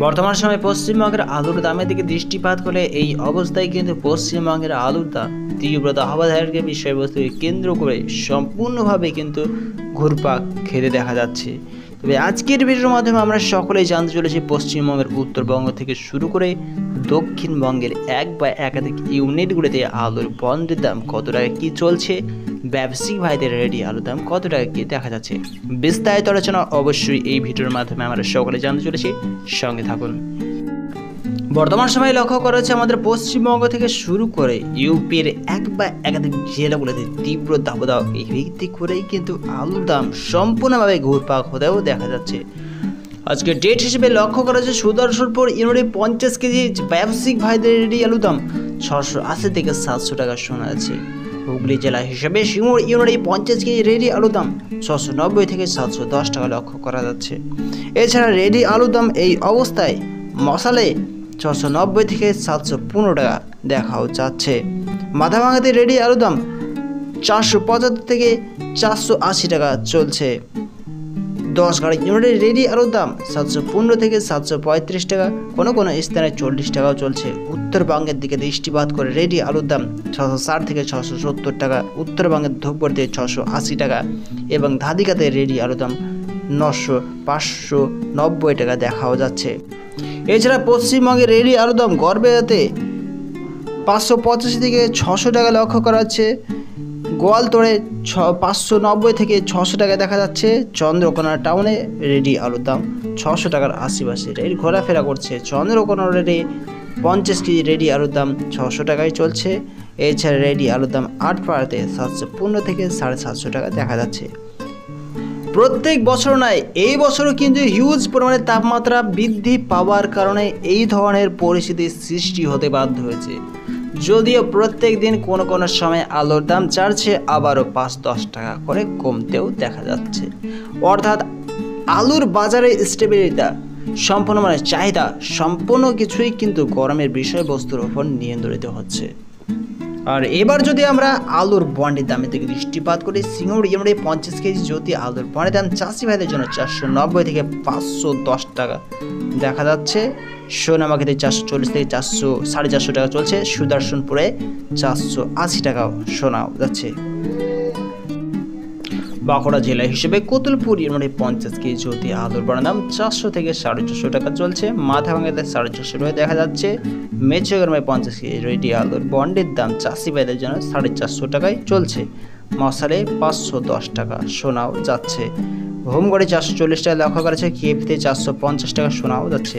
বর্তমান সময়ে পশ্চিমবঙ্গের আলুর দামের দিকে দৃষ্টিপাত করলে এই অবস্থায় কিন্তু পশ্চিমবঙ্গের আলুর দাম তীব্র দাবদাহেরকে বিষয়বস্তুকে কেন্দ্র করে সম্পূর্ণভাবে কিন্তু ঘুরপাক খেতে দেখা যাচ্ছে। তবে আজকের ভিডিওর মাধ্যমে আমরা সকলেই জানতে চলেছি পশ্চিমবঙ্গের উত্তরবঙ্গ থেকে শুরু করে দক্ষিণবঙ্গের এক বা একাধিক ইউনিটগুলিতে আলুর বন্ডের দাম কত টাকা কী চলছে, ব্যবসায়িক ভাইদের রেডি আলুর দাম কত টাকা কী দেখা যাচ্ছে। বিস্তারিত আলোচনা অবশ্যই এই ভিডিওর মাধ্যমে আমরা সকলে জানতে চলেছি, সঙ্গে থাকুন। বর্তমান সময়ে লক্ষ্য করা হচ্ছে আমাদের পশ্চিমবঙ্গ থেকে শুরু করে ইউপির এক বা একাধিক জেলাগুলোতে তীব্র দাবদাহ এই ভিত্তি করেই কিন্তু আলুর দাম সম্পূর্ণভাবে ঘুরপাক হতেও দেখা যাচ্ছে। আজকে ডেট হিসেবে লক্ষ্য করা হচ্ছে সুদর্শনপুর ইউনিটে 50 কেজি ব্যবসায়িক ভাইদের রেডি আলুর দাম 680 থেকে 700 টাকা শোনা যাচ্ছে। হুগলি জেলা হিসেবে সিঙ্গুর ইউনিটে 50 কেজি রেডি আলুর দাম 690 থেকে 710 টাকা লক্ষ্য করা যাচ্ছে। এছাড়া রেডি আলুর দাম এই অবস্থায় মশালে 690 থেকে 715 টাকা দেখাও যাচ্ছে। মাথাভাঙাতে রেডি আলুর দাম 475 থেকে 480 টাকা চলছে। 10 গাড়ি ইউনিটের রেডি আলুর দাম 715 থেকে 735 টাকা, কোনো কোনো স্থানে 40 টাকাও চলছে। উত্তরবঙ্গের দিকে দৃষ্টিপাত করে রেডি আলুর দাম 660 থেকে 670 টাকা, উত্তরবঙ্গের ধূপগুড়িতে 680 টাকা এবং ধাদিকাতে রেডি আলুর দাম 590 টাকা দেখাও যাচ্ছে। এছাড়া পশ্চিমবঙ্গের রেডি আলুর দাম গড়বেতাতে 585 থেকে 600 টাকা লক্ষ্য করা যাচ্ছে। গোয়ালতোড়ে 590 থেকে 600 টাকা দেখা যাচ্ছে। চন্দ্রকোনা টাউনে রেডি আলুর দাম 600 টাকার আশেপাশে রেট ঘোরাফেরা করছে। চন্দ্রকোনা রেডি 50 কেজি রেডি আলুর দাম 600 টাকায় চলছে। এছাড়া রেডি আলুর দাম আটপাড়াতে 715 থেকে 750 টাকা দেখা যাচ্ছে। প্রত্যেক বছর নয়, এই বছরও কিন্তু হিউজ পরিমাণে তাপমাত্রা বৃদ্ধি পাওয়ার কারণে এই ধরনের পরিস্থিতির সৃষ্টি হতে বাধ্য হয়েছে। যদিও প্রত্যেক দিন কোনো কোনো সময় আলুর দাম চাড়ছে, আবারও 5-10 টাকা করে কমতেও দেখা যাচ্ছে। অর্থাৎ আলুর বাজারে স্টেবিলিটি সম্পূর্ণ মানে চাহিদা সম্পূর্ণ কিছুই কিন্তু গরমের বিষয়বস্তুর ওপর নিয়ন্ত্রিত হচ্ছে। আর এবার যদি আমরা আলুর বন্ডের দামের দিকে দৃষ্টিপাত করি, সিঙ্গুর ইউনিটে 50 কেজি জ্যোতি আলুর বন্ডের দাম চাষি ভাইদের জন্য 490 থেকে 510 টাকা দেখা যাচ্ছে। সোনামাখিতে 440 থেকে 450 টাকা চলছে। সুদর্শনপুরে 480 টাকাও শোনাও যাচ্ছে। বাঁকুড়া জেলা হিসেবে কোতুলপুর ইউনিটে 50 কেজি জ্যোতি আলুর বন্ডের দাম 400 থেকে 450 টাকা চলছে। মাথাভাঙাতে 450 টাকা দেখা যাচ্ছে। মেচেগ্রামে 50 কেজি রেডি আলুর বন্ডের দাম চাষি ভাইদের জন্য 450 টাকায় চলছে। মশালে 510 টাকা শোনাও যাচ্ছে। হোমগড়ে 440 টাকা লক্ষ্য করেছে। কেপিতে 450 টাকা শোনাও যাচ্ছে।